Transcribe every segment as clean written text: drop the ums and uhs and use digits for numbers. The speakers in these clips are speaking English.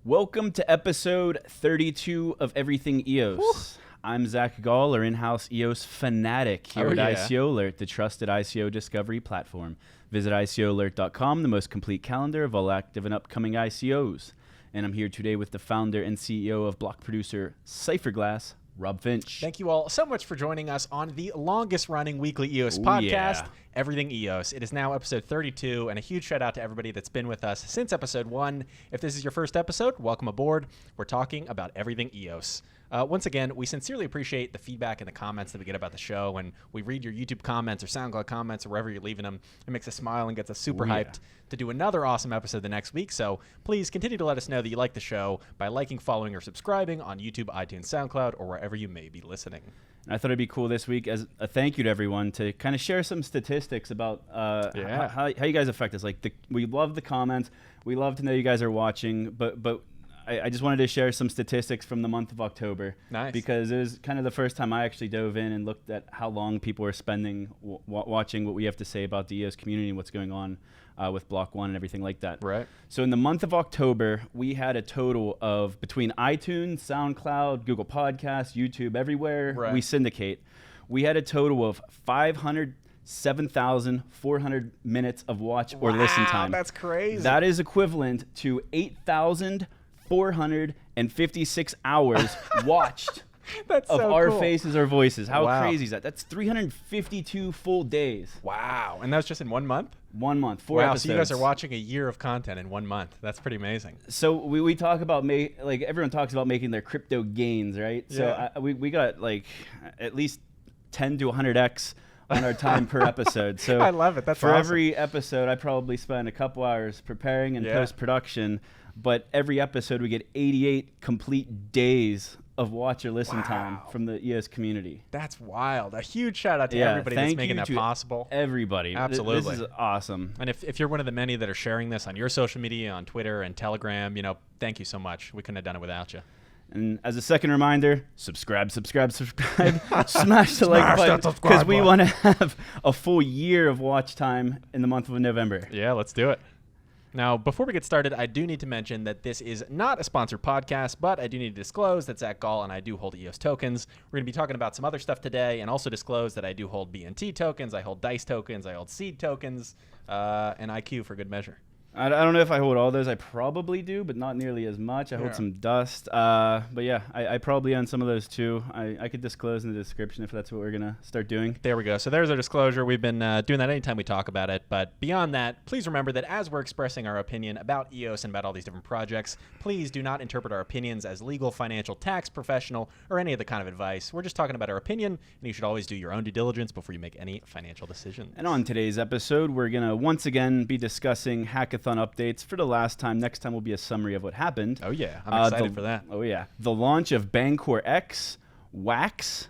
Welcome to episode 32 of Everything EOS. Woo. I'm Zack Gall, our in-house EOS fanatic here at ICO Alert, the trusted ICO discovery platform. Visit ICOalert.com, the most complete calendar of all active and upcoming ICOs. And I'm here today with the founder and CEO of block producer Cypherglass, Rob Finch. Thank you all so much for joining us on the longest running weekly EOS podcast, Everything EOS. It is now episode 32, and a huge shout out to everybody that's been with us since episode 1. If this is your first episode, welcome aboard. We're talking about everything EOS. Once again, we sincerely appreciate the feedback and the comments that we get about the show. When we read your YouTube comments or SoundCloud comments or wherever you're leaving them, it makes us smile and gets us super hyped to do another awesome episode the next week. So please continue to let us know that you like the show by liking, following, or subscribing on YouTube, iTunes, SoundCloud, or wherever you may be listening. I thought it'd be cool this week as a thank you to everyone to kind of share some statistics about how you guys affect us. We love the comments. We love to know you guys are watching, but I just wanted to share some statistics from the month of October. Nice. Because it was kind of the first time I actually dove in and looked at how long people are spending watching what we have to say about the EOS community and what's going on with Block 1 and everything like that. Right. So in the month of October, we had a total of between iTunes, SoundCloud, Google Podcasts, YouTube, everywhere we syndicate, we had a total of 507,400 minutes of watch or listen time. That's crazy. That is equivalent to 8,456 hours watched That's of so our cool. faces or voices. How Wow. crazy is that? That's 352 full days. Wow. And that was just in 1 month? 1 month, 4 wow, episodes. so you guys are watching a year of content in 1 month. That's pretty amazing. So we talk about, like everyone talks about making their crypto gains, right? Yeah. So we got like at least 10 to 100x on our time per episode. So I love it. That's for awesome. every episode, I probably spend a couple hours preparing and post-production. But every episode, we get 88 complete days of watch or listen time from the EOS community. That's wild. A huge shout out to everybody that's making that possible. Everybody. Absolutely. This is awesome. And if you're one of the many that are sharing this on your social media, on Twitter and Telegram, thank you so much. We couldn't have done it without you. And as a second reminder, subscribe. Smash the like button because we want to have a full year of watch time in the month of November. Yeah, let's do it. Now, before we get started, I do need to mention that this is not a sponsored podcast, but I do need to disclose that Zack Gall and I do hold EOS tokens. We're going to be talking about some other stuff today, and also disclose that I do hold BNT tokens, I hold DICE tokens, I hold SEED tokens, and IQ for good measure. I don't know if I hold all those. I probably do, but not nearly as much. I hold some dust. But yeah, I probably own some of those too. I could disclose in the description if that's what we're going to start doing. There we go. So there's our disclosure. We've been doing that anytime we talk about it. But beyond that, please remember that as we're expressing our opinion about EOS and about all these different projects, please do not interpret our opinions as legal, financial, tax, professional, or any other kind of advice. We're just talking about our opinion, and you should always do your own due diligence before you make any financial decisions. And on today's episode, we're going to once again be discussing hackathon updates for the last time. Next time will be a summary of what happened. Oh yeah, I'm excited for that. Oh yeah. The launch of BancorX, Wax,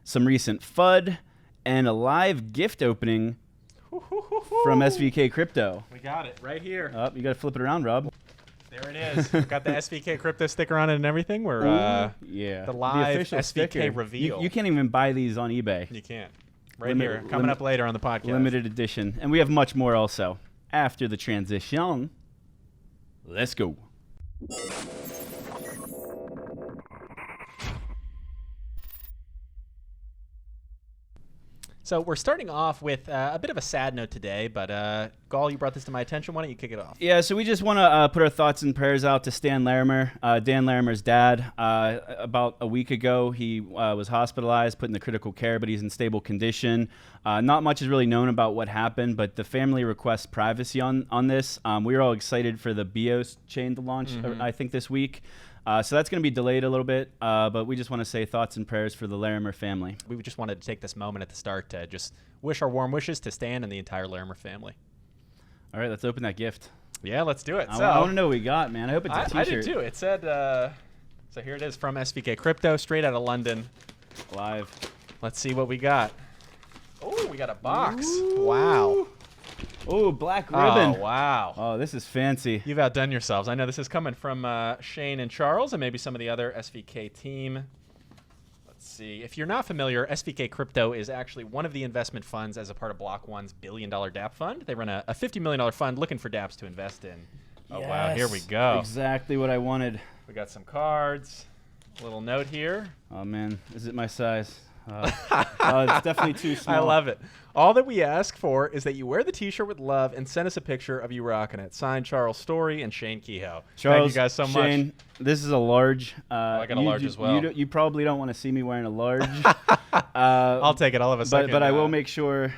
some recent FUD, and a live gift opening from SVK Crypto. We got it right here. Oh, you got to flip it around, Rob. There it is. Got the SVK Crypto sticker on it and everything. We're the live official SVK sticker. reveal. You can't even buy these on eBay. You can't. Right here. Coming up later on the podcast. Limited edition. And we have much more also. After the transition, let's go. So we're starting off with a bit of a sad note today, but Gall, you brought this to my attention. Why don't you kick it off? Yeah, so we just want to put our thoughts and prayers out to Stan Larimer, Dan Larimer's dad. About a week ago, he was hospitalized, put in the critical care, but he's in stable condition. Not much is really known about what happened, but the family requests privacy on this. We were all excited for the BIOS chain to launch, I think, this week. So that's going to be delayed a little bit, but we just want to say thoughts and prayers for the Larimer family. We just wanted to take this moment at the start to just wish our warm wishes to Stan and the entire Larimer family. All right, let's open that gift. Yeah, let's do it. I want to know what we got, man. I hope it's a T-shirt. I did too. It said, so here it is from SVK Crypto, straight out of London. Live. Let's see what we got. Oh, we got a box. Ooh. Wow. Oh, black ribbon. Oh, wow. Oh, this is fancy. You've outdone yourselves. I know this is coming from Shane and Charles and maybe some of the other SVK team. Let's see. If you're not familiar, SVK Crypto is actually one of the investment funds as a part of Block 1's $1 billion dApp fund. They run a $50 million fund looking for dApps to invest in. Oh, wow. Here we go. Exactly what I wanted. We got some cards. A little note here. Oh, man. Is it my size? It's definitely too small. I love it. All that we ask for is that you wear the T-shirt with love and send us a picture of you rocking it. Signed, Charles Story and Shane Kehoe. Charles, thank you guys so Shane, much. This is a large. I got a large as well. You probably don't want to see me wearing a large. I'll take it. I'll have a second. But I will make sure.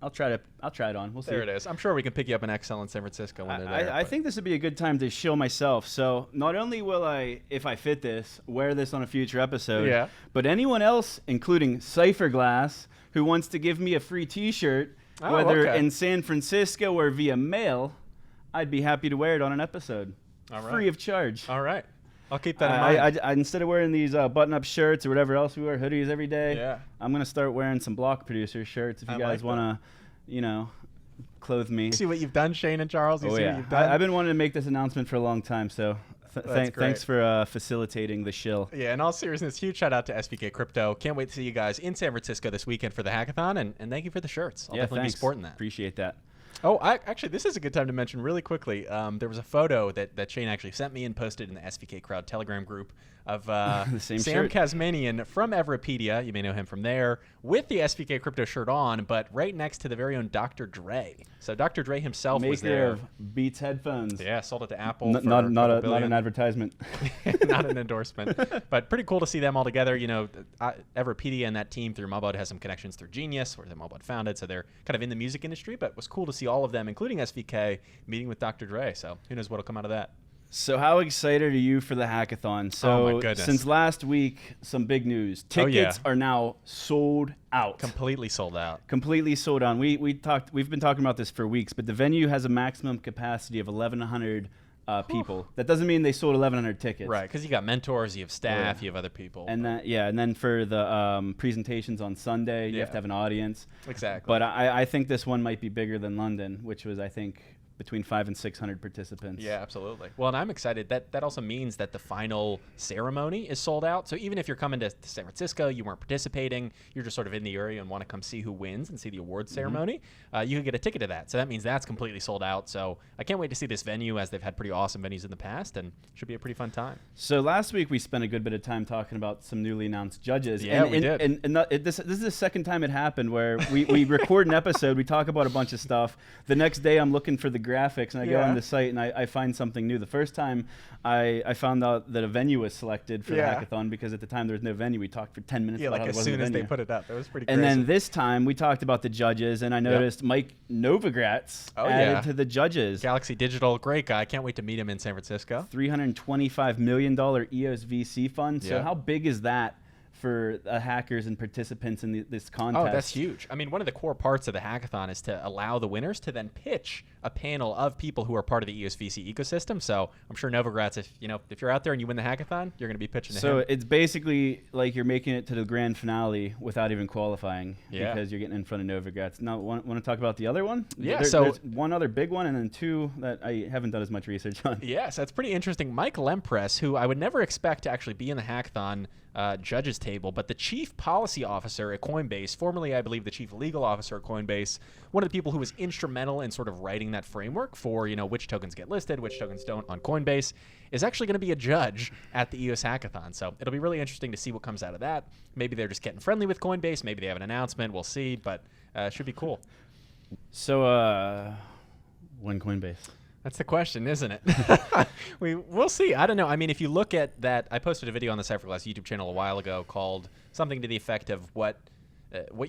I'll try it on. We'll see. There it is. I'm sure we can pick you up an XL in San Francisco when they're there. I think this would be a good time to shill myself. So not only will I, if I fit this, wear this on a future episode, but anyone else, including Cypherglass, who wants to give me a free T-shirt, whether in San Francisco or via mail, I'd be happy to wear it on an episode, free of charge. All right. I'll keep that in mind. I instead of wearing these button-up shirts or whatever else we wear, hoodies every day, I'm going to start wearing some Block Producer shirts if you guys want to, clothe me. See what you've done, Shane and Charles? You see what you've done? I've been wanting to make this announcement for a long time, so thanks for facilitating the shill. Yeah, in all seriousness, huge shout out to SVK Crypto. Can't wait to see you guys in San Francisco this weekend for the hackathon, and thank you for the shirts. I'll definitely be sporting that. Appreciate that. Oh, actually, this is a good time to mention really quickly. There was a photo that Shane actually sent me and posted in the SVK Crowd Telegram group of the same Sam shirt. Kazmanian from Everipedia. You may know him from there, with the SVK Crypto shirt on, but right next to the very own Dr. Dre. So Dr. Dre himself was there. Maker of Beats headphones. Yeah, sold it to Apple. Not an advertisement. Not an endorsement. But pretty cool to see them all together. Everipedia and that team through Mobud has some connections through Genius, where the Mobud founded, so they're kind of in the music industry, but it was cool to see all of them, including SVK, meeting with Dr. Dre. So who knows what'll come out of that. So how excited are you for the hackathon? So oh my goodness. Since last week, some big news. Tickets are now sold out. Completely sold out. Completely sold out. We've been talking about this for weeks, but the venue has a maximum capacity of 1,100 people. That doesn't mean they sold 1,100 tickets. Right, because you got mentors, you have staff, you have other people. And then for the presentations on Sunday, you have to have an audience. Exactly. But I think this one might be bigger than London, which was, I think, between 500 and 600 participants. Yeah, absolutely. Well, and I'm excited. That also means that the final ceremony is sold out. So even if you're coming to San Francisco, you weren't participating, you're just sort of in the area and want to come see who wins and see the awards ceremony, you can get a ticket to that. So that means that's completely sold out. So I can't wait to see this venue, as they've had pretty awesome venues in the past, and should be a pretty fun time. So last week we spent a good bit of time talking about some newly announced judges. Yeah, we did. And this is the second time it happened where we record an episode, we talk about a bunch of stuff. The next day I'm looking for the graphics, and I go on the site and I find something new. The first time I found out that a venue was selected for the hackathon, because at the time there was no venue. We talked for 10 minutes about like how as there wasn't soon a as venue. they put it up. That was pretty crazy. And then this time we talked about the judges, and I noticed Mike Novogratz added to the judges. Galaxy Digital, great guy. Can't wait to meet him in San Francisco. $325 million EOS VC fund. So how big is that for hackers and participants in this contest? Oh, that's huge. I mean, one of the core parts of the hackathon is to allow the winners to then pitch a panel of people who are part of the EOS VC ecosystem. So I'm sure Novogratz, if you're out there and you win the hackathon, you're going to be pitching to him. So it's basically like you're making it to the grand finale without even qualifying, because you're getting in front of Novogratz. Now, want to talk about the other one? Yeah. There's one other big one, and then two that I haven't done as much research on. Yes, that's pretty interesting. Mike Lempress, who I would never expect to actually be in the hackathon judges table, but the chief policy officer at Coinbase, formerly I believe the chief legal officer at Coinbase, one of the people who was instrumental in sort of writing that framework for which tokens get listed, which tokens don't on Coinbase, is actually going to be a judge at the EOS Hackathon. So it'll be really interesting to see what comes out of that. Maybe they're just getting friendly with Coinbase. Maybe they have an announcement. We'll see, but it should be cool. So when Coinbase? That's the question, isn't it? We'll see. I don't know. I mean, if you look at that, I posted a video on the Cypherglass YouTube channel a while ago called something to the effect of what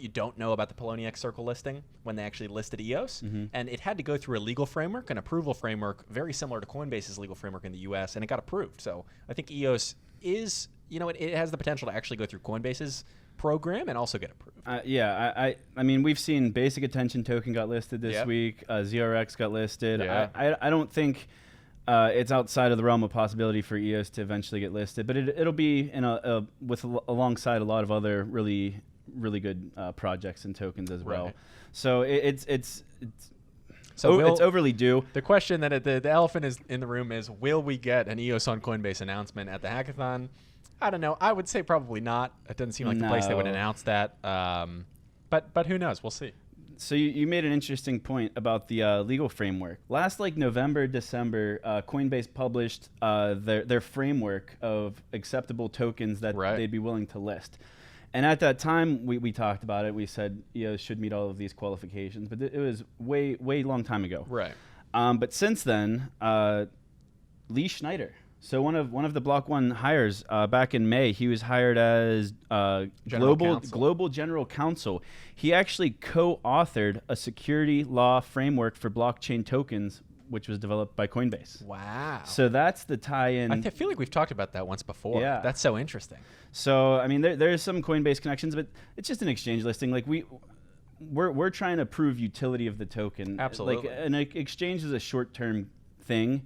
you don't know about the Poloniex Circle listing when they actually listed EOS. And it had to go through a legal framework, an approval framework, very similar to Coinbase's legal framework in the US, and it got approved. So I think EOS is, it has the potential to actually go through Coinbase's program and also get approved. I mean, we've seen Basic Attention Token got listed this week. ZRX got listed. I don't think it's outside of the realm of possibility for EOS to eventually get listed, but it'll be alongside a lot of other really good projects and tokens as well. So it's overly due. The question that the elephant is in the room is, will we get an EOS on Coinbase announcement at the hackathon? I don't know. I would say probably not. It doesn't seem like the place they would announce that. But who knows? We'll see. So you made an interesting point about the legal framework. Last November, December, Coinbase published their framework of acceptable tokens that they'd be willing to list. And at that time, we talked about it. We said EOS should meet all of these qualifications, but it was way long time ago. Right. But since then, Lee Schneider. So one of the Block One hires back in May, he was hired as global general counsel. He actually co-authored a security law framework for blockchain tokens, which was developed by Coinbase. Wow. So that's the tie-in. I feel like we've talked about that once before. Yeah. That's so interesting. So I mean, there's some Coinbase connections, but it's just an exchange listing. Like we're trying to prove utility of the token. Absolutely. Like an exchange is a short-term thing.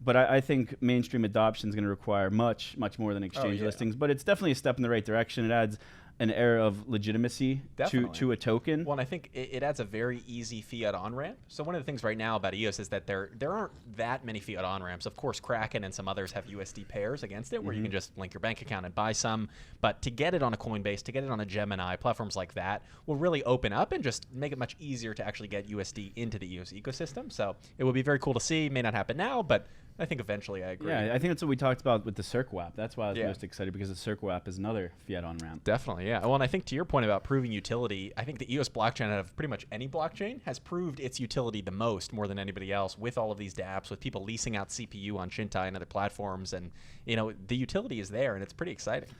But I think mainstream adoption is going to require much more than exchange listings. But it's definitely a step in the right direction. It adds an air of legitimacy to a token. Well, and I think it adds a very easy fiat on-ramp. So one of the things right now about EOS is that there aren't that many fiat on-ramps. Of course, Kraken and some others have USD pairs against it where you can just link your bank account and buy some. But to get it on a Coinbase, to get it on a Gemini, platforms like that will really open up and just make it much easier to actually get USD into the EOS ecosystem. So it will be very cool to see. May not happen now, but I think eventually I agree. Yeah, I think that's what we talked about with the Circle app. That's why I was most excited, because the Circle app is another fiat on-ramp. Definitely, yeah. Well, and I think to your point about proving utility, I think the EOS blockchain out of pretty much any blockchain has proved its utility the most, more than anybody else, with all of these dApps, with people leasing out CPU on Shintai and other platforms. And, the utility is there, and it's pretty exciting.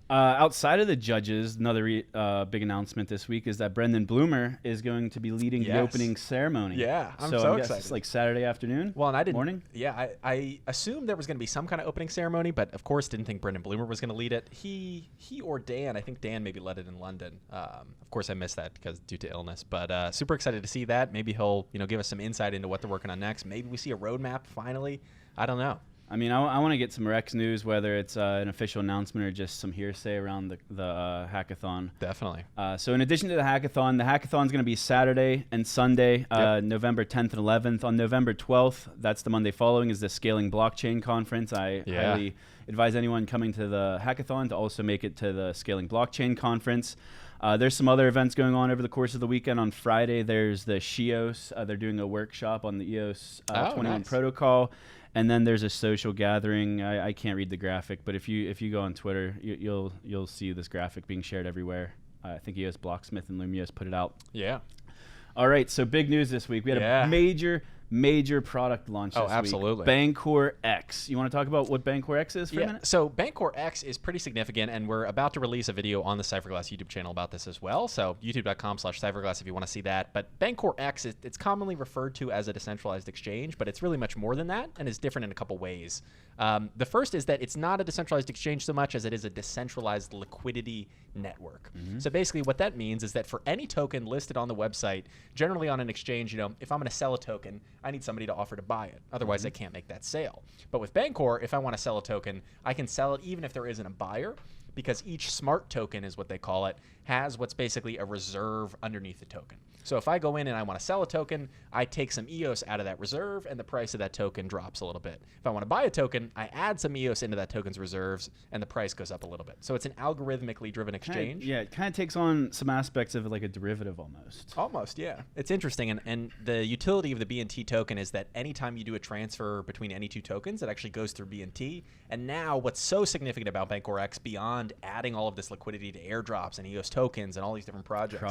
Outside of the judges, another big announcement this week is that Brendan Bloomer is going to be leading the opening ceremony. Yeah, I'm so excited. It's like Saturday afternoon. Well, and I didn't. Morning. Yeah, I assumed there was going to be some kind of opening ceremony, but of course didn't think Brendan Bloomer was going to lead it. He or Dan, I think Dan maybe led it in London. Of course, I missed that because due to illness. But super excited to see that. Maybe he'll give us some insight into what they're working on next. Maybe we see a roadmap finally. I don't know. I mean, I want to get some Rex news, whether it's an official announcement or just some hearsay around the hackathon. Definitely. So in addition to the hackathon is going to be Saturday and Sunday, November 10th and 11th. On November 12th, that's the Monday following, is the Scaling Blockchain Conference. I highly advise anyone coming to the hackathon to also make it to the Scaling Blockchain Conference. There's some other events going on over the course of the weekend. On Friday, there's the SHIOS. They're doing a workshop on the EOS 21 protocol. And then there's a social gathering. I can't read the graphic, but if you go on Twitter, you'll see this graphic being shared everywhere. I think EOS Blocksmith and Lumios put it out. Yeah. All right, so big news this week. We had a major product launch this week. Absolutely. BancorX. You want to talk about what BancorX is for a minute? So BancorX is pretty significant, and we're about to release a video on the Cypherglass YouTube channel about this as well. So youtube.com/Cypherglass if you want to see that. But BancorX, it's commonly referred to as a decentralized exchange, but it's really much more than that and is different in a couple ways. The first is that it's not a decentralized exchange so much as it is a decentralized liquidity network. So basically what that means is that for any token listed on the website, generally on an exchange, if I'm going to sell a token, I need somebody to offer to buy it. Otherwise, I can't make that sale. But with Bancor, if I want to sell a token, I can sell it even if there isn't a buyer, because each smart token is what they call it, has what's basically a reserve underneath the token. So if I go in and I want to sell a token, I take some EOS out of that reserve and the price of that token drops a little bit. If I want to buy a token, I add some EOS into that token's reserves and the price goes up a little bit. So it's an algorithmically driven exchange. It kind of takes on some aspects of like a derivative almost. Almost, yeah. It's interesting. And the utility of the BNT token is that anytime you do a transfer between any two tokens, it actually goes through BNT. And now what's so significant about BancorX, beyond adding all of this liquidity to airdrops and EOS tokens and all these different projects.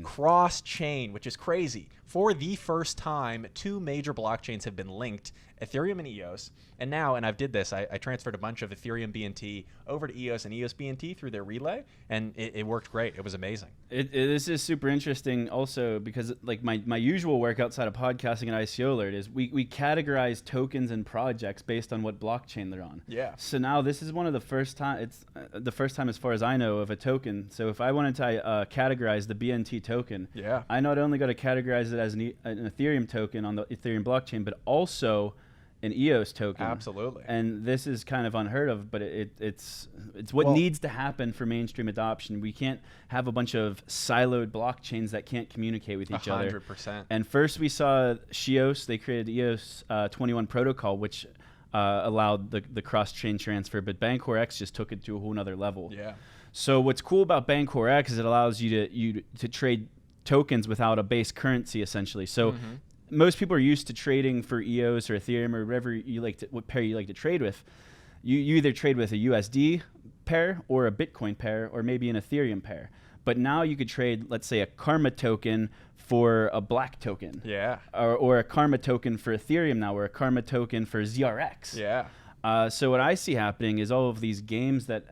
Cross-chain, which is crazy. For the first time, two major blockchains have been linked, Ethereum and EOS. And now, and I've did this, I transferred a bunch of Ethereum BNT over to EOS and EOS BNT through their relay, and it worked great. It was amazing. This is super interesting also because like my usual work outside of podcasting and ICO Alert is we categorize tokens and projects based on what blockchain they're on. Yeah. So now this is one of the first time, it's the first time as far as I know of a token. So if I wanted to categorize the BNT token, I not only got to categorize it as an Ethereum token on the Ethereum blockchain, but also an EOS token. Absolutely. And this is kind of unheard of, but it's what needs to happen for mainstream adoption. We can't have a bunch of siloed blockchains that can't communicate with each other. 100%. And first we saw SHIOS. They created EOS 21 protocol, which allowed the cross-chain transfer, but BancorX just took it to a whole nother level. Yeah. So what's cool about BancorX is it allows you to trade tokens without a base currency, essentially. So most people are used to trading for EOS or Ethereum or whatever you like to, what pair you like to trade with. You either trade with a USD pair or a Bitcoin pair or maybe an Ethereum pair. But now you could trade, let's say, a Karma token for a Black token. Yeah. Or a Karma token for Ethereum now, or a Karma token for ZRX. Yeah. So what I see happening is all of these games that,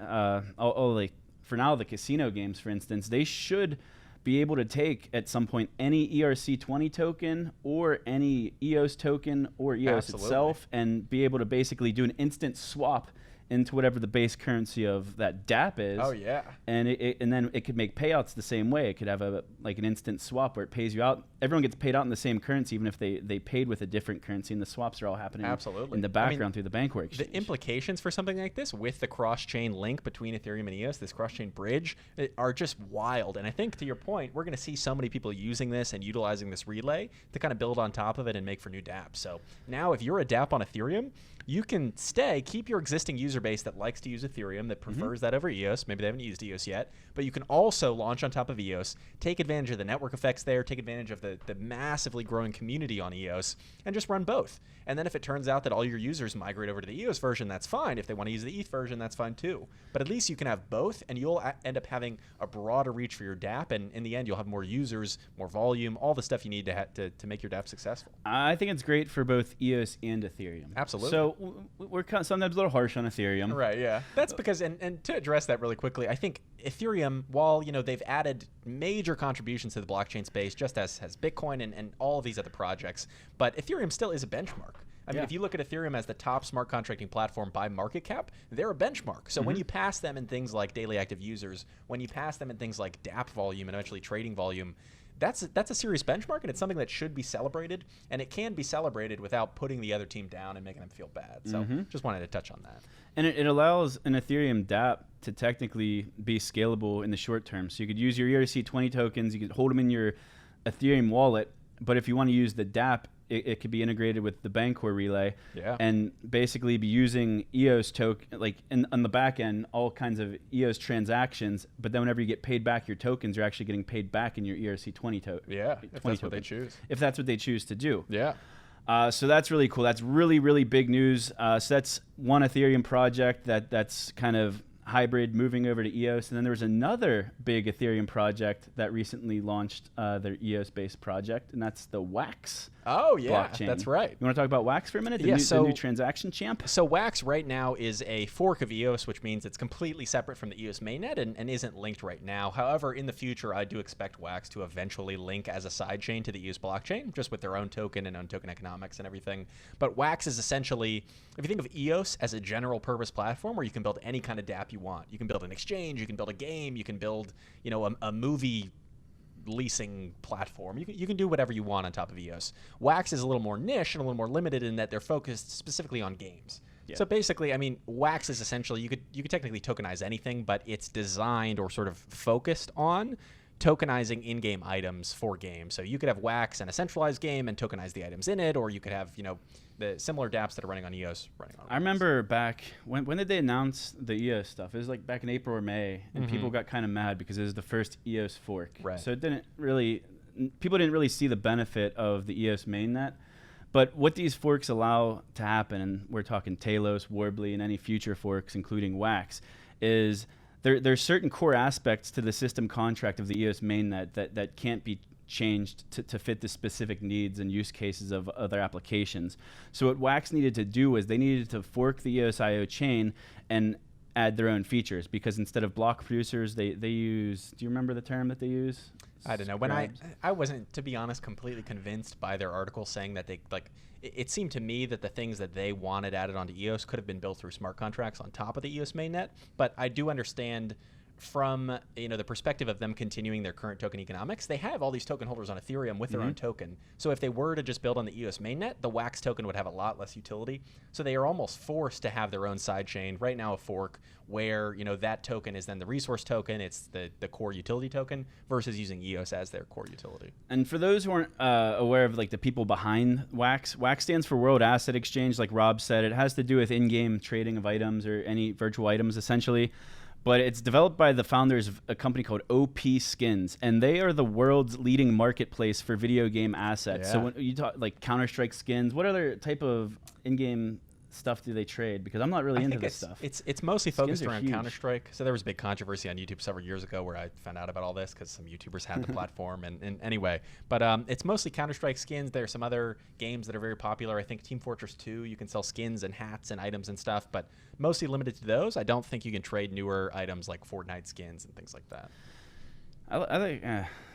like for now, the casino games, for instance, they should be able to take at some point any ERC20 token or any EOS token or EOS itself and be able to basically do an instant swap into whatever the base currency of that dApp is. Oh yeah. And and then it could make payouts the same way. It could have an instant swap where it pays you out. Everyone gets paid out in the same currency, even if they paid with a different currency, and the swaps are all happening in the background through the BancorX exchange. The implications for something like this with the cross-chain link between Ethereum and EOS, this cross-chain bridge, are just wild. And I think, to your point, we're going to see so many people using this and utilizing this relay to kind of build on top of it and make for new dApps. So now if you're a dApp on Ethereum, you can keep your existing user base that likes to use Ethereum, that prefers that over EOS. Maybe they haven't used EOS yet, but you can also launch on top of EOS, take advantage of the network effects there, take advantage of the massively growing community on EOS, and just run both. And then if it turns out that all your users migrate over to the EOS version, that's fine. If they want to use the ETH version, that's fine too. But at least you can have both, and you'll end up having a broader reach for your dApp, and in the end, you'll have more users, more volume, all the stuff you need to make your dApp successful. I think it's great for both EOS and Ethereum. Absolutely. So we're sometimes a little harsh on Ethereum. Right, yeah. That's because, and to address that really quickly, I think Ethereum, while they've added major contributions to the blockchain space, just as has Bitcoin and all of these other projects, but Ethereum still is a benchmark. I mean, if you look at Ethereum as the top smart contracting platform by market cap, they're a benchmark. So when you pass them in things like daily active users, when you pass them in things like dApp volume and eventually trading volume, that's a serious benchmark, and it's something that should be celebrated, and it can be celebrated without putting the other team down and making them feel bad. So just wanted to touch on that. And it allows an Ethereum dApp to technically be scalable in the short term. So you could use your ERC20 tokens, you could hold them in your Ethereum wallet, but if you want to use the dApp, it could be integrated with the Bancor relay, and basically be using EOS token, like on the back end, all kinds of EOS transactions. But then whenever you get paid back your tokens, you're actually getting paid back in your ERC20 token. Yeah, if that's what they choose. If that's what they choose to do. Yeah. So that's really cool. That's really, really big news. So that's one Ethereum project that's kind of hybrid moving over to EOS. And then there was another big Ethereum project that recently launched their EOS-based project, and that's the Wax. Oh, yeah, blockchain. That's right. You want to talk about Wax for a minute? The new transaction champ? So Wax right now is a fork of EOS, which means it's completely separate from the EOS mainnet and isn't linked right now. However, in the future, I do expect Wax to eventually link as a sidechain to the EOS blockchain, just with their own token and own token economics and everything. But Wax is essentially, if you think of EOS as a general purpose platform where you can build any kind of dApp you want. You can build an exchange, you can build a game, you can build, a movie leasing platform. You can do whatever you want on top of EOS. Wax is a little more niche and a little more limited in that they're focused specifically on games. Yeah. So basically, I mean, Wax is essentially, you could technically tokenize anything, but it's designed or sort of focused on tokenizing in-game items for games. So you could have Wax and a centralized game and tokenize the items in it, or you could have, the similar dApps that are running on EOS running on Wax. I remember back, when did they announce the EOS stuff? It was like back in April or May, and people got kind of mad because it was the first EOS fork. Right. So people didn't really see the benefit of the EOS mainnet. But what these forks allow to happen, and we're talking Talos, Warbly, and any future forks, including Wax, is there's certain core aspects to the system contract of the EOS mainnet that can't be changed to fit the specific needs and use cases of other applications. So what Wax needed to do was they needed to fork the EOS IO chain and add their own features, because instead of block producers, they use, do you remember the term that they use? I don't know. When I wasn't, to be honest, completely convinced by their article saying that it seemed to me that the things that they wanted added onto EOS could have been built through smart contracts on top of the EOS mainnet. But I do understand from the perspective of them continuing their current token economics, they have all these token holders on Ethereum with their own token. So if they were to just build on the EOS mainnet, the Wax token would have a lot less utility. So they are almost forced to have their own sidechain, right now a fork, where that token is then the resource token, it's the core utility token, versus using EOS as their core utility. And for those who aren't aware of the people behind Wax, Wax stands for World Asset Exchange, like Rob said. It has to do with in-game trading of items or any virtual items, essentially. but it's developed by the founders of a company called OP Skins, and they are the world's leading marketplace for video game assets. Yeah. So when you talk like Counter-Strike skins, what other type of in-game stuff do they trade? Because I'm not really into this stuff. It's mostly Skins focused are around huge. Counter-Strike. So there was a big controversy on YouTube several years ago where I found out about all this because some YouTubers had the platform. And anyway, but it's mostly Counter-Strike skins. There are some other games that are very popular. I think Team Fortress 2, you can sell skins and hats and items and stuff, but mostly limited to those. I don't think you can trade newer items like Fortnite skins and things like that. I think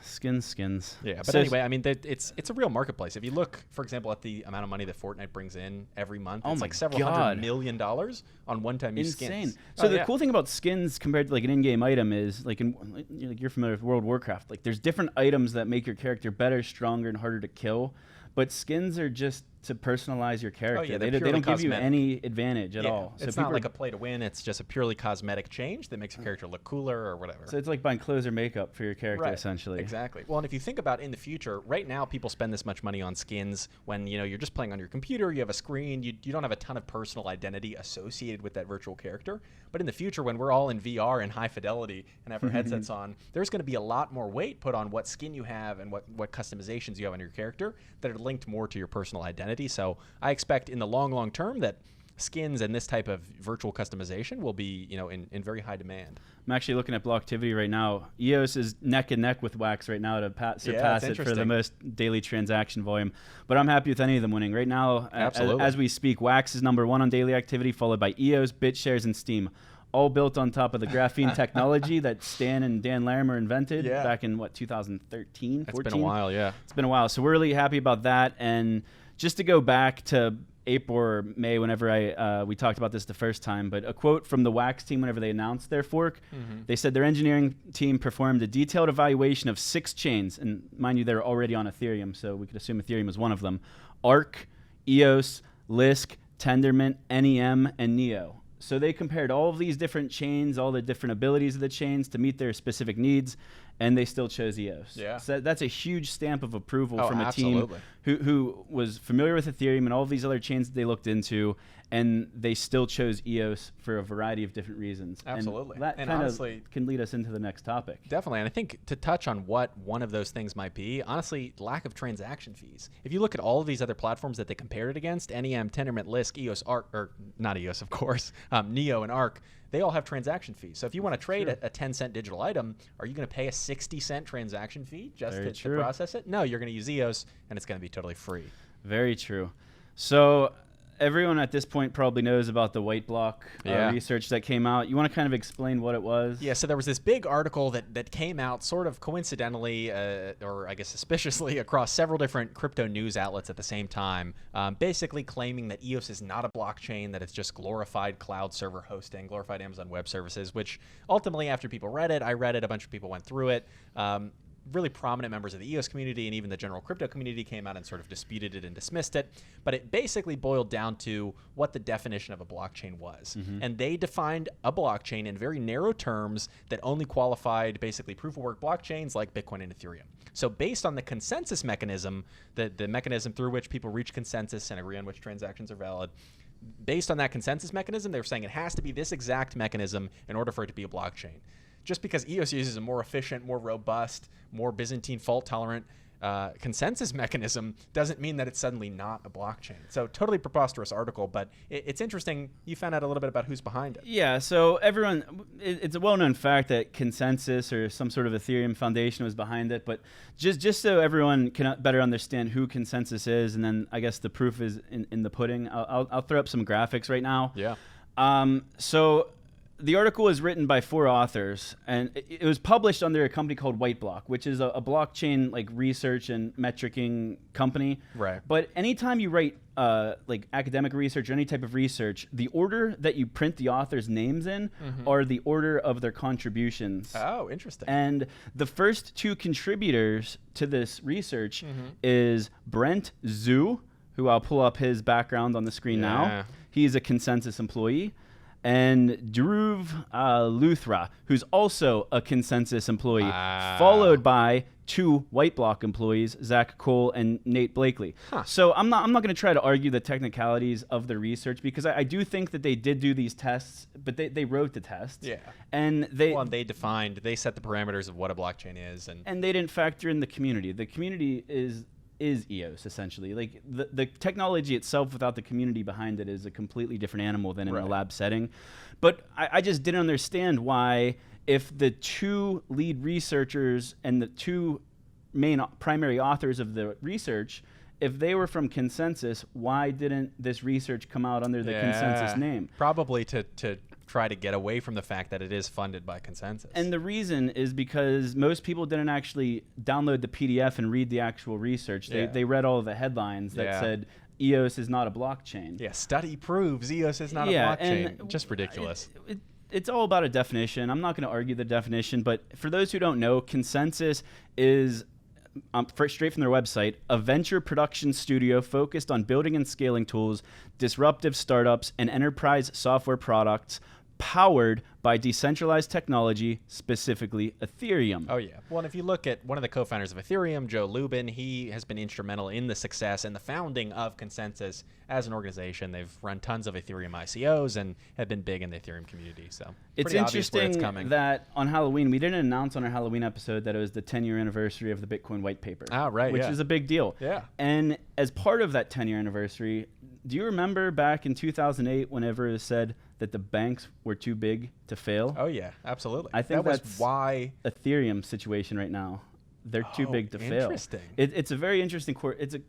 skins. Yeah, but So anyway, I mean, it's a real marketplace. If you look, for example, at the amount of money that Fortnite brings in every month, Oh it's my like several God. $100 million on one-time use insane. skins. So Oh, the yeah. cool thing about skins compared to like an in-game item is like you're familiar with World of Warcraft. Like there's different items that make your character better, stronger, and harder to kill. But skins are just to personalize your character. yeah, they they're don't give you purely any advantage at Yeah, all. So it's people not like a play to win. It's just a purely cosmetic change that makes your character look cooler or whatever. So it's like buying clothes or makeup for your character, Right, essentially. Exactly. Well, and if you think about in the future, right now people spend this much money on skins when you're just playing on your computer, you have a screen, you don't have a ton of personal identity associated with that virtual character. But in the future, when we're all in VR and high fidelity and have our headsets on, there's going to be a lot more weight put on what skin you have and what customizations you have on your character that are linked more to your personal identity. So I expect in the long term that skins and this type of virtual customization will be in very high demand. I'm actually looking at Blocktivity right now. EOS is neck and neck with Wax right now to surpass it for the most daily transaction volume. But I'm happy with any of them winning. Right now, as we speak, Wax is number 1 on daily activity, followed by EOS, BitShares, and Steam. All built on top of the graphene technology that Stan and Dan Larimer invented back in, 2013, 14? It's been a while, yeah. It's been a while. So we're really happy about that. And just to go back to April or May, whenever we talked about this the first time, but a quote from the Wax team whenever they announced their fork, they said their engineering team performed a detailed evaluation of 6 chains, and mind you, they're already on Ethereum, so we could assume Ethereum is one of them: Arc, EOS, Lisk, Tendermint, NEM, and Neo. So they compared all of these different chains, all the different abilities of the chains to meet their specific needs, and they still chose EOS. Yeah. So that's a huge stamp of approval from a absolutely. team who was familiar with Ethereum and all of these other chains that they looked into, and they still chose EOS for a variety of different reasons. Absolutely. And that And kind honestly, of can lead us into the next topic. Definitely. And I think to touch on what one of those things might be, honestly, lack of transaction fees. If you look at all of these other platforms that they compared it against, NEM, Tendermint, Lisk, EOS, Arc, or not EOS, of course, Neo and Arc, they all have transaction fees. So if you want to trade a 10-cent digital item, are you going to pay a 60-cent transaction fee just to process it? No, you're going to use EOS, and it's going to be totally free. Very true. So everyone at this point probably knows about the Whiteblock research that came out. You want to kind of explain what it was? Yeah, so there was this big article that came out sort of coincidentally, or I guess suspiciously, across several different crypto news outlets at the same time, basically claiming that EOS is not a blockchain, that it's just glorified cloud server hosting, glorified Amazon Web Services, which ultimately after people read it, I read it, a bunch of people went through it. Really prominent members of the EOS community and even the general crypto community came out and sort of disputed it and dismissed it. But it basically boiled down to what the definition of a blockchain was. And they defined a blockchain in very narrow terms that only qualified basically proof-of-work blockchains like Bitcoin and Ethereum. So based on the consensus mechanism, the mechanism through which people reach consensus and agree on which transactions are valid, based on that consensus mechanism, they were saying it has to be this exact mechanism in order for it to be a blockchain. Just because EOS uses a more efficient, more robust, more Byzantine fault-tolerant consensus mechanism doesn't mean that it's suddenly not a blockchain. So totally preposterous article, but it's interesting. You found out a little bit about who's behind it. Yeah, so it's a well-known fact that Consensys or some sort of Ethereum foundation was behind it, but just so everyone can better understand who Consensys is, and then I guess the proof is in the pudding, I'll throw up some graphics right now. Yeah. So the article was written by 4 authors, and it was published under a company called Whiteblock, which is a blockchain like research and metricing company. Right. But anytime you write like academic research or any type of research, the order that you print the authors' names in are the order of their contributions. Oh, interesting. And the first 2 contributors to this research is Brent Zhu, who I'll pull up his background on the screen now. He's a Consensys employee. and Dhruv Luthra, who's also a Consensys employee, followed by 2 Whiteblock employees, Zack Gall and Nate Blakely. So I'm not going to try to argue the technicalities of the research, because I do think that they did do these tests, but they wrote the tests. Yeah. And they set the parameters of what a blockchain is, and they didn't factor in the community. The community is EOS, essentially. Like the technology itself without the community behind it is a completely different animal than in a lab setting. But I just didn't understand why, if the 2 lead researchers and the 2 main primary authors of the research, if they were from Consensys, why didn't this research come out under the Consensys name? Probably to try to get away from the fact that it is funded by Consensys. And the reason is because most people didn't actually download the PDF and read the actual research. They read all of the headlines that said EOS is not a blockchain. Yeah, study proves EOS is not a blockchain. And just ridiculous. It's all about a definition. I'm not going to argue the definition, but for those who don't know, Consensys is, straight from their website, a venture production studio focused on building and scaling tools, disruptive startups, and enterprise software products powered by decentralized technology, specifically Ethereum. Oh, yeah. Well, and if you look at one of the co-founders of Ethereum, Joe Lubin, he has been instrumental in the success and the founding of Consensys as an organization. They've run tons of Ethereum ICOs and have been big in the Ethereum community. So it's interesting that on Halloween, we didn't announce on our Halloween episode that it was the 10-year anniversary of the Bitcoin white paper. Oh, right. Which is a big deal. Yeah. And as part of that 10-year anniversary, do you remember back in 2008 whenever it was said that the banks were too big to fail? Oh, yeah, absolutely. I think that's why Ethereum situation right now. They're too big to fail. Interesting. It's a very interesting it's a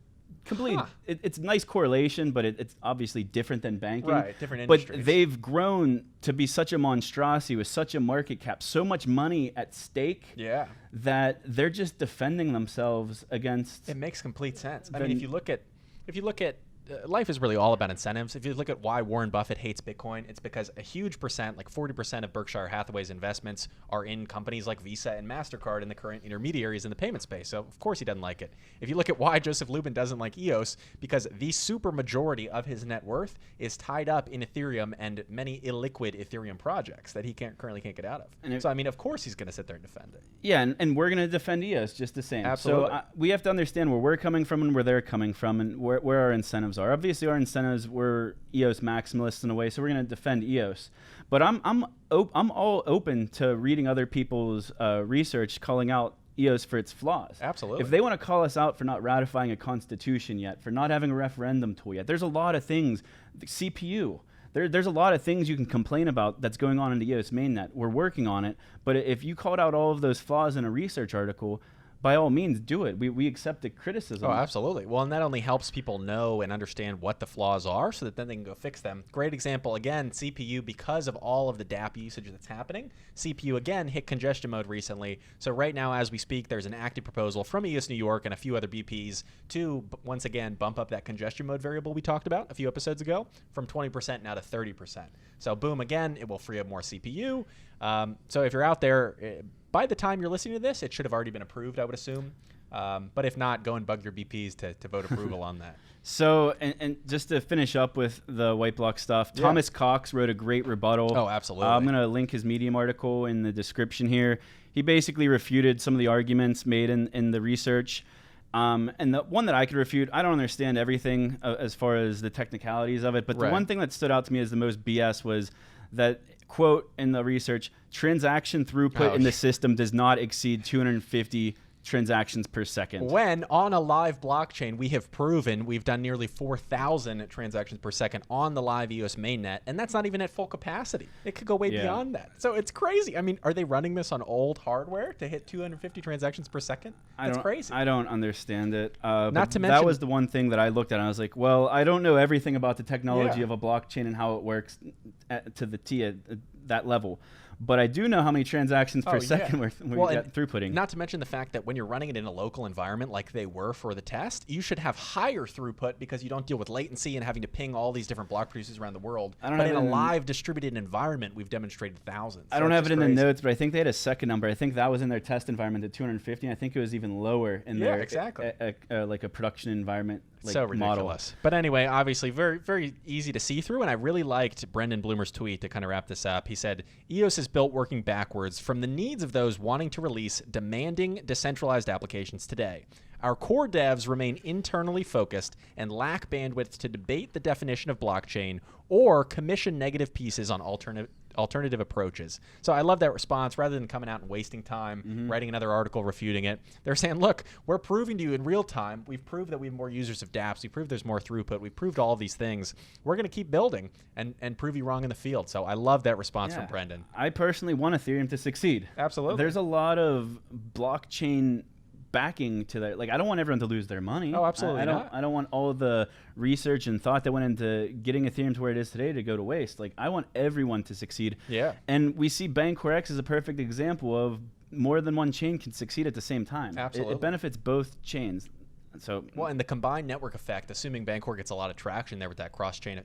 complete it's a nice correlation, but it's obviously different than banking. Right, different industries. But they've grown to be such a monstrosity with such a market cap, so much money at stake, that they're just defending themselves against. It makes complete sense. I mean, if you look at life is really all about incentives. If you look at why Warren Buffett hates Bitcoin, it's because a huge percent, like 40% of Berkshire Hathaway's investments are in companies like Visa and MasterCard and the current intermediaries in the payment space. So, of course, he doesn't like it. If you look at why Joseph Lubin doesn't like EOS, because the super majority of his net worth is tied up in Ethereum and many illiquid Ethereum projects that he currently can't get out of. So, I mean, of course he's going to sit there and defend it. Yeah, and we're going to defend EOS just the same. Absolutely. So we have to understand where we're coming from and where they're coming from and where our incentives are. Obviously, our incentives were EOS maximalists in a way, so we're going to defend EOS. But I'm all open to reading other people's research calling out EOS for its flaws. Absolutely. If they want to call us out for not ratifying a constitution yet, for not having a referendum tool yet, there's a lot of things. The CPU. There's a lot of things you can complain about that's going on in the EOS mainnet. We're working on it. But if you called out all of those flaws in a research article, by all means, do it. We accept the criticism. Oh, absolutely. Well, and that only helps people know and understand what the flaws are so that then they can go fix them. Great example, again, CPU, because of all of the dApp usage that's happening, CPU, again, hit congestion mode recently. So right now, as we speak, there's an active proposal from EOS New York and a few other BPs to, once again, bump up that congestion mode variable we talked about a few episodes ago from 20% now to 30%. So boom, again, it will free up more CPU. So if you're out there, by the time you're listening to this, it should have already been approved, I would assume. But if not, go and bug your BPs to vote approval on that. So, and just to finish up with the Whiteblock stuff, Thomas Cox wrote a great rebuttal. Oh, absolutely. I'm going to link his Medium article in the description here. He basically refuted some of the arguments made in the research. And the one that I could refute, I don't understand everything as far as the technicalities of it, but the one thing that stood out to me as the most BS was that, quote in the research, transaction throughput in the system does not exceed 250 transactions per second. When on a live blockchain, we have proven we've done nearly 4,000 transactions per second on the live EOS mainnet, and that's not even at full capacity. It could go way beyond that. So it's crazy. I mean, are they running this on old hardware to hit 250 transactions per second? That's crazy. I don't understand it. Not to mention, that was the one thing that I looked at, and I was like, well, I don't know everything about the technology of a blockchain and how it works to the T at that level. but I do know how many transactions per second we're throughputing. Not to mention the fact that when you're running it in a local environment like they were for the test, you should have higher throughput because you don't deal with latency and having to ping all these different block producers around the world. But in a live distributed environment, we've demonstrated thousands. I don't have it in the notes, but I think they had a second number. I think that was in their test environment at 250. I think it was even lower in their like a production environment. Like so ridiculous. Model. But anyway, obviously very, very easy to see through. And I really liked Brendan Bloomer's tweet to kind of wrap this up. He said, EOS is built working backwards from the needs of those wanting to release demanding decentralized applications today. Our core devs remain internally focused and lack bandwidth to debate the definition of blockchain or commission negative pieces on alternative approaches. So I love that response. Rather than coming out and wasting time writing another article refuting it, they're saying, look, we're proving to you in real time. We've proved that we have more users of dApps. We proved there's more throughput. We proved all of these things. We're going to keep building and prove you wrong in the field. So I love that response from Brendan. I personally want Ethereum to succeed. Absolutely. There's a lot of blockchain backing to that. Like, I don't want everyone to lose their money. Oh, absolutely not. I don't want all of the research and thought that went into getting Ethereum to where it is today to go to waste. Like, I want everyone to succeed. Yeah. And we see BancorX as a perfect example of more than one chain can succeed at the same time. Absolutely. It benefits both chains. So and the combined network effect, assuming Bancor gets a lot of traction there with that cross-chain,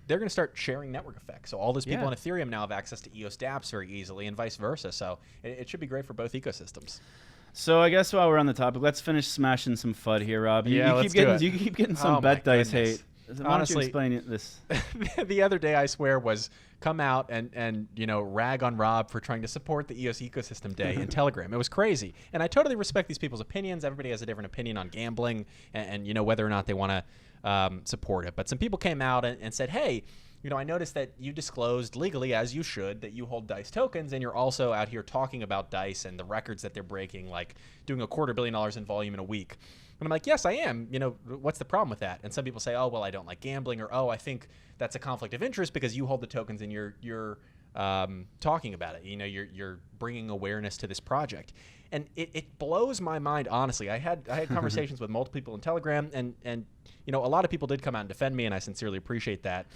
they're going to start sharing network effects. So all those people on Ethereum now have access to EOS dApps very easily and vice versa. So it should be great for both ecosystems. So I guess while we're on the topic, let's finish smashing some FUD here, Rob. You let's do it. You keep getting some bet dice hate. Why don't you Honestly, explain this? The other day, I swear, was come out and rag on Rob for trying to support the EOS ecosystem day in Telegram. It was crazy. And I totally respect these people's opinions. Everybody has a different opinion on gambling and whether or not they want to support it. But some people came out and said, hey, I noticed that you disclosed legally, as you should, that you hold DICE tokens, and you're also out here talking about DICE and the records that they're breaking, like doing $250 million in volume in a week. And I'm like, yes, I am. What's the problem with that? And some people say, oh, well, I don't like gambling, or oh, I think that's a conflict of interest because you hold the tokens and you're talking about it. You're bringing awareness to this project. And it blows my mind, honestly. I had conversations with multiple people in Telegram, and a lot of people did come out and defend me, and I sincerely appreciate that.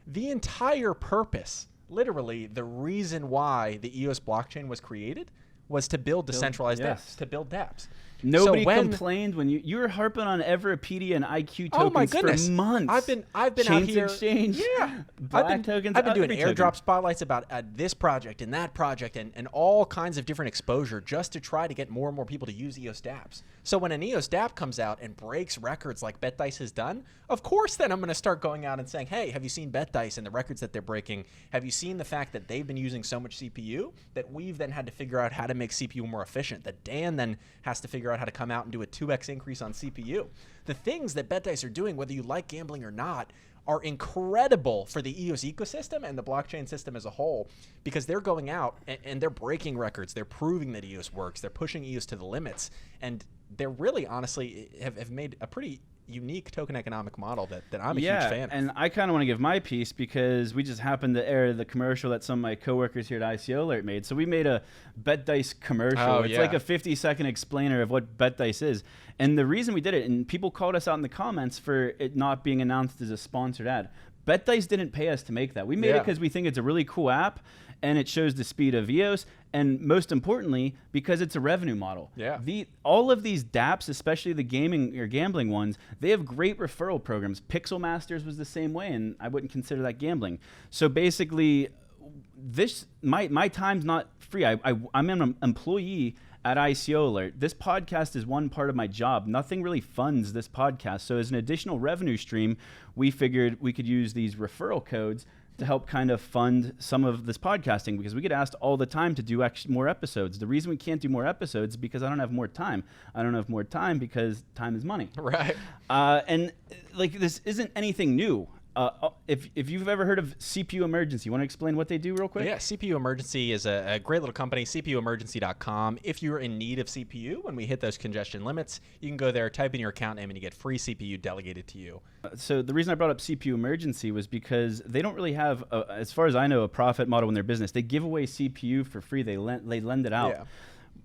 The entire purpose, literally the reason why the EOS blockchain was created, was to build decentralized dApps, to build dApps. Nobody complained when you were harping on Everipedia and IQ tokens for months. I've been Chains out here. Exchange, tokens. I've been doing airdrop spotlights about this project and that project and all kinds of different exposure just to try to get more and more people to use EOS dApps. So when an EOS dApp comes out and breaks records like BetDice has done, of course then I'm going to start going out and saying, hey, have you seen BetDice and the records that they're breaking? Have you seen the fact that they've been using so much CPU that we've then had to figure out how to make CPU more efficient, that Dan then has to figure out how to come out and do a 2x increase on CPU. The things that BetDice are doing, whether you like gambling or not, are incredible for the EOS ecosystem and the blockchain system as a whole, because they're going out and they're breaking records. They're proving that EOS works. They're pushing EOS to the limits. And they're really, honestly, have made a pretty unique token economic model that I'm a huge fan of. And I kind of want to give my piece because we just happened to air the commercial that some of my coworkers here at ICO Alert made. So we made a BetDice commercial. It's like a 50-second explainer of what BetDice is. And the reason we did it, and people called us out in the comments for it not being announced as a sponsored ad. BetDice didn't pay us to make that. We made it because we think it's a really cool app and it shows the speed of EOS, and most importantly, because it's a revenue model. All of these dApps, especially the gaming or gambling ones, they have great referral programs. Pixel Masters was the same way, and I wouldn't consider that gambling. So basically, my time's not free. I'm an employee at ICO Alert. This podcast is one part of my job. Nothing really funds this podcast. So as an additional revenue stream, we figured we could use these referral codes to help kind of fund some of this podcasting, because we get asked all the time to do more episodes. The reason we can't do more episodes is because I don't have more time. I don't have more time because time is money. Right. And like, this isn't anything new. If you've ever heard of CPU Emergency, you want to explain what they do real quick? Yeah, CPU Emergency is a great little company, CPUemergency.com. If you're in need of CPU, when we hit those congestion limits, you can go there, type in your account name, and you get free CPU delegated to you. So the reason I brought up CPU Emergency was because they don't really have, as far as I know, a profit model in their business. They give away CPU for free. They lend it out. Yeah.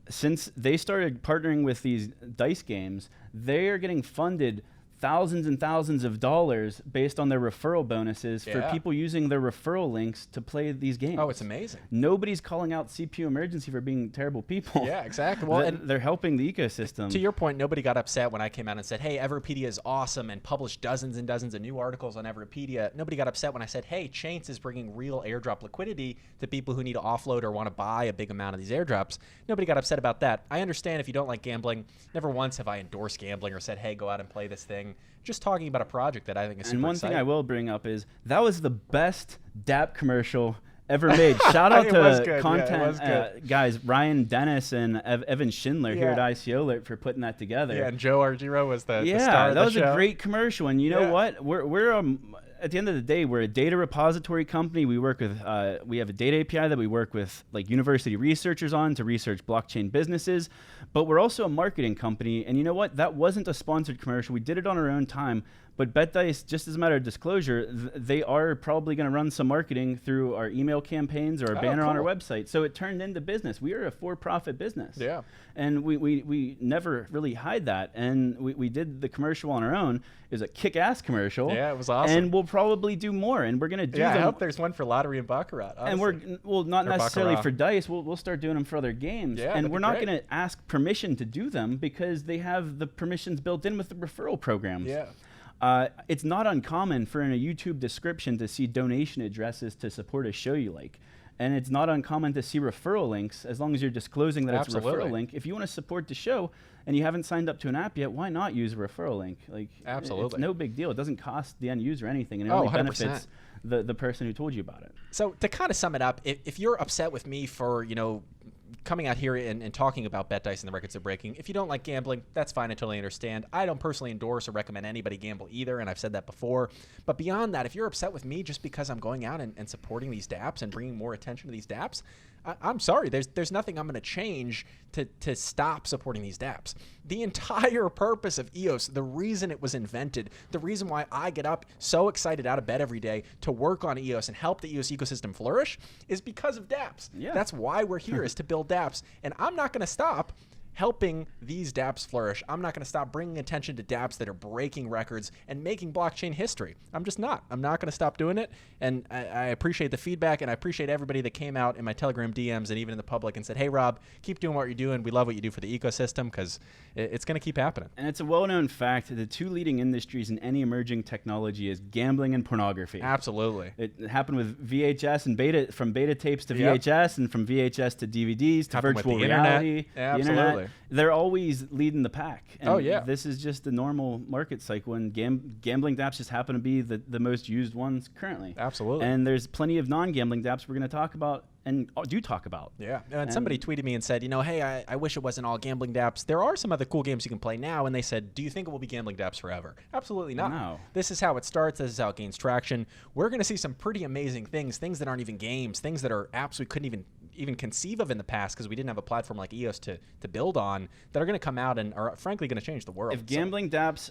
Since they started partnering with these DICE games, they are getting funded thousands and thousands of dollars based on their referral bonuses for people using their referral links to play these games. Oh, it's amazing. Nobody's calling out CPU Emergency for being terrible people. Yeah, exactly. Well, and they're helping the ecosystem. To your point, nobody got upset when I came out and said, hey, Everpedia is awesome and published dozens and dozens of new articles on Everpedia. Nobody got upset when I said, hey, Chaince is bringing real airdrop liquidity to people who need to offload or want to buy a big amount of these airdrops. Nobody got upset about that. I understand if you don't like gambling. Never once have I endorsed gambling or said, hey, go out and play this thing. Just talking about a project that I think is super exciting. Thing I will bring up is that was the best dApp commercial ever made. Shout out to content guys, Ryan Dennis and Evan Schindler here at ICO Alert for putting that together. Yeah, and Joe Argiro was the star of the that was show. A great commercial. And you know what? We're at the end of the day, we're a data repository company. We work with, we have a data API that we work with like university researchers on to research blockchain businesses, but we're also a marketing company. And you know what? That wasn't a sponsored commercial. We did it on our own time. But BetDice, just as a matter of disclosure, they are probably going to run some marketing through our email campaigns or a banner on our website. So it turned into business. We are a for-profit business. Yeah. And we never really hide that. And we did the commercial on our own. It was a kick-ass commercial. Yeah, it was awesome. And we'll probably do more. And we're going to do them. I hope there's one for Lottery and Baccarat. Honestly. And not necessarily for Dice. We'll start doing them for other games. Yeah, and we're not going to ask permission to do them because they have the permissions built in with the referral programs. Yeah. It's not uncommon for in a YouTube description to see donation addresses to support a show you like. And it's not uncommon to see referral links as long as you're disclosing that it's a referral link. If you want to support the show and you haven't signed up to an app yet, why not use a referral link? Like, it's no big deal. It doesn't cost the end user anything, and it only 100%. benefits the person who told you about it. So to kind of sum it up, if you're upset with me for, coming out here and talking about BetDice and the records they're breaking, if you don't like gambling, that's fine. I totally understand. I don't personally endorse or recommend anybody gamble either, and I've said that before. But beyond that, if you're upset with me just because I'm going out and supporting these dApps and bringing more attention to these dApps, I'm sorry. There's nothing I'm going to change to stop supporting these dApps. The entire purpose of EOS, the reason it was invented, the reason why I get up so excited out of bed every day to work on EOS and help the EOS ecosystem flourish is because of dApps. Yeah. That's why we're here, is to build dApps. And I'm not going to stop helping these dApps flourish. I'm not going to stop bringing attention to dApps that are breaking records and making blockchain history. I'm just not. I'm not going to stop doing it. And I appreciate the feedback, and I appreciate everybody that came out in my Telegram DMs and even in the public and said, hey, Rob, keep doing what you're doing. We love what you do for the ecosystem, because it's going to keep happening. And it's a well-known fact that the two leading industries in any emerging technology is gambling and pornography. Absolutely. It happened with VHS and from beta tapes to VHS, and from VHS to DVDs to virtual reality. Yeah, absolutely. They're always leading the pack. And yeah. This is just the normal market cycle, and gambling dApps just happen to be the most used ones currently. Absolutely. And there's plenty of non-gambling dApps we're going to talk about and do talk about. Yeah. And somebody tweeted me and said, hey, I wish it wasn't all gambling dApps. There are some other cool games you can play now. And they said, do you think it will be gambling dApps forever? Absolutely not. No. This is how it starts. This is how it gains traction. We're going to see some pretty amazing things that aren't even games, things that are apps we couldn't even conceive of in the past because we didn't have a platform like EOS to build on, that are going to come out and are frankly going to change the world. If gambling dApps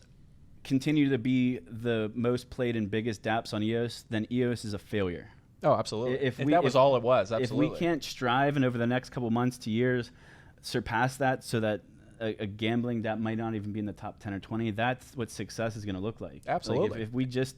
continue to be the most played and biggest dApps on EOS, then EOS is a failure. Oh, absolutely. If that was all it was, absolutely. If we can't strive and over the next couple months to years surpass that, so that a gambling dApp might not even be in the top 10 or 20, that's what success is going to look like. Absolutely. Like if we just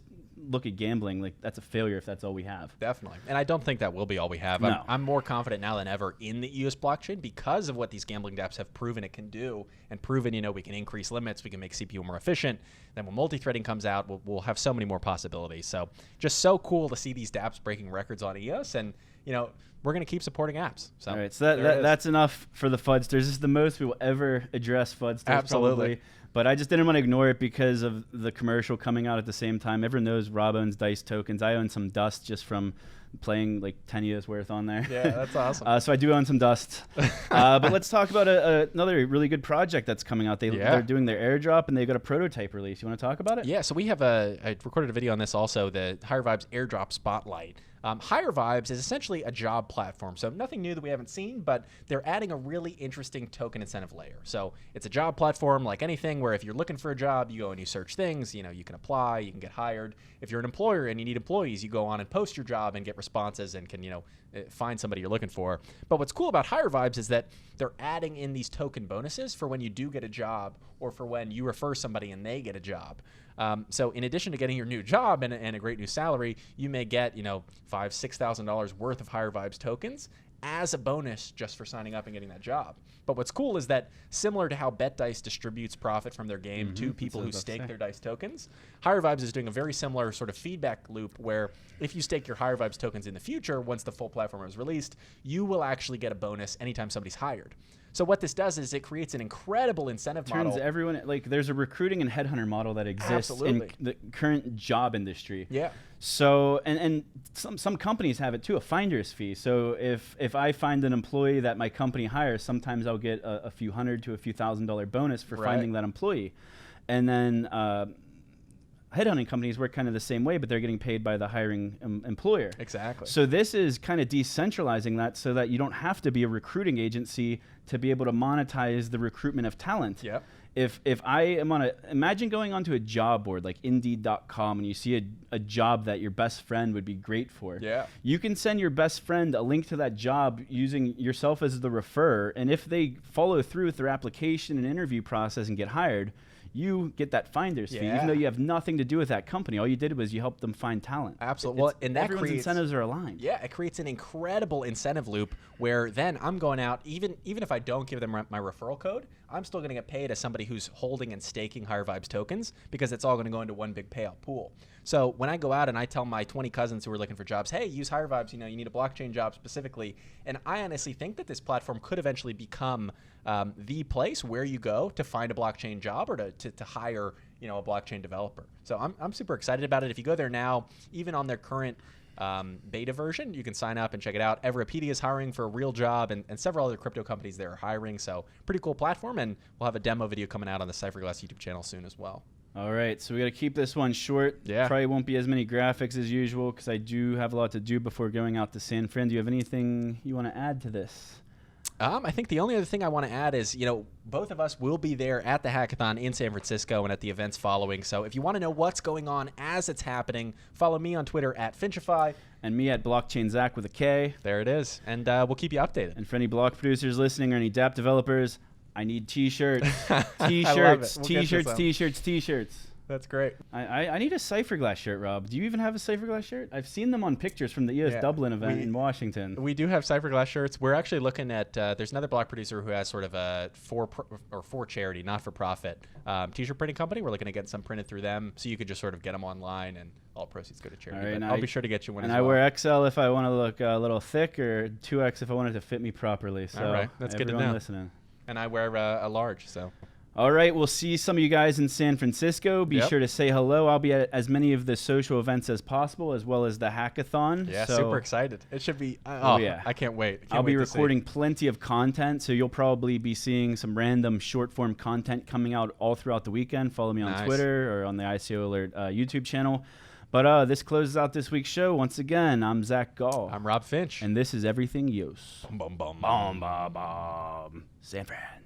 look at gambling, like that's a failure if that's all we have. Definitely. And I don't think that will be all we have. No. I'm more confident now than ever in the EOS blockchain because of what these gambling dApps have proven it can do, and proven, we can increase limits, we can make CPU more efficient. Then when multi-threading comes out, we'll have so many more possibilities. So just so cool to see these dApps breaking records on EOS, and we're going to keep supporting apps. So, all right, so that's enough for the FUDsters. This is the most we will ever address FUDsters. Absolutely. Probably. But I just didn't want to ignore it because of the commercial coming out at the same time. Everyone knows Rob owns Dice tokens. I own some Dust just from playing like 10 years worth on there. Yeah, that's awesome. So I do own some Dust. But let's talk about another really good project that's coming out. They're doing their airdrop, and they've got a prototype release. You want to talk about it? Yeah, so we have I recorded a video on this also, the Higher Vibes airdrop spotlight. Higher Vibes is essentially a job platform. So nothing new that we haven't seen, but they're adding a really interesting token incentive layer. So it's a job platform like anything where if you're looking for a job, you go and you search things, you can apply, you can get hired. If you're an employer and you need employees, you go on and post your job and get responses and can, find somebody you're looking for. But what's cool about Higher Vibes is that they're adding in these token bonuses for when you do get a job or for when you refer somebody and they get a job. So in addition to getting your new job and a great new salary, you may get, $5,000, $6,000 worth of Higher Vibes tokens as a bonus just for signing up and getting that job. But what's cool is that similar to how BetDice distributes profit from their game to people who stake their DICE tokens, Higher Vibes is doing a very similar sort of feedback loop where if you stake your Higher Vibes tokens in the future, once the full platform is released, you will actually get a bonus anytime somebody's hired. So what this does is it creates an incredible incentive model. Turns everyone, there's a recruiting and headhunter model that exists in the current job industry. Yeah. So, and some companies have it too, a finder's fee. So if I find an employee that my company hires, sometimes I'll get a few $100 to a few $1,000 bonus for finding that employee. And then headhunting companies work kind of the same way, but they're getting paid by the hiring employer. Exactly. So this is kind of decentralizing that so that you don't have to be a recruiting agency to be able to monetize the recruitment of talent. Yep. If I am imagine going onto a job board like Indeed.com and you see a job that your best friend would be great for. Yeah. You can send your best friend a link to that job using yourself as the referrer, and if they follow through with their application and interview process and get hired, you get that finder's fee, even though you have nothing to do with that company. All you did was you helped them find talent. Absolutely. Well, and that everyone's incentives are aligned. Yeah, it creates an incredible incentive loop where then I'm going out, even if I don't give them my referral code, I'm still going to get paid as somebody who's holding and staking Higher Vibes tokens because it's all going to go into one big payout pool. So when I go out and I tell my 20 cousins who are looking for jobs, hey, use Higher Vibes, you need a blockchain job specifically. And I honestly think that this platform could eventually become the place where you go to find a blockchain job or to hire, a blockchain developer. So I'm super excited about it. If you go there now, even on their current beta version, you can sign up and check it out. Everipedia is hiring for a real job, and several other crypto companies there are hiring. So pretty cool platform, and we'll have a demo video coming out on the Cypherglass YouTube channel soon as well. All right, so we got to keep this one short. Yeah. Probably won't be as many graphics as usual because I do have a lot to do before going out to San Fran. Do you have anything you want to add to this? I think the only other thing I want to add is, both of us will be there at the hackathon in San Francisco and at the events following. So if you want to know what's going on as it's happening, follow me on Twitter at Finchify. And me at Blockchain Zack with a K. There it is. And we'll keep you updated. And for any block producers listening or any dApp developers, I need T-shirts. T-shirts. T-shirts. That's great. I need a Cypherglass shirt, Rob. Do you even have a Cypherglass shirt? I've seen them on pictures from the EOS Dublin event in Washington. We do have Cypherglass shirts. We're actually looking at, there's another block producer who has sort of a for charity, not for profit, T-shirt printing company. We're looking to get some printed through them, so you could just sort of get them online and all proceeds go to charity. Right, I'll be sure to get you one as well. And I wear XL if I want to look a little thick, or 2X if I want it to fit me properly. So all right, that's good to know. Listening. And I wear a large, so. All right, we'll see some of you guys in San Francisco. Be sure to say hello. I'll be at as many of the social events as possible, as well as the hackathon. Yeah, so super excited. It should be, yeah. I can't wait. I'll be recording plenty of content, so you'll probably be seeing some random short-form content coming out all throughout the weekend. Follow me on Twitter or on the ICO Alert YouTube channel. But this closes out this week's show. Once again, I'm Zack Gall. I'm Rob Finch. And this is Everything EOS. Bum, bum, bum. Bum, bum, bum. San Fran.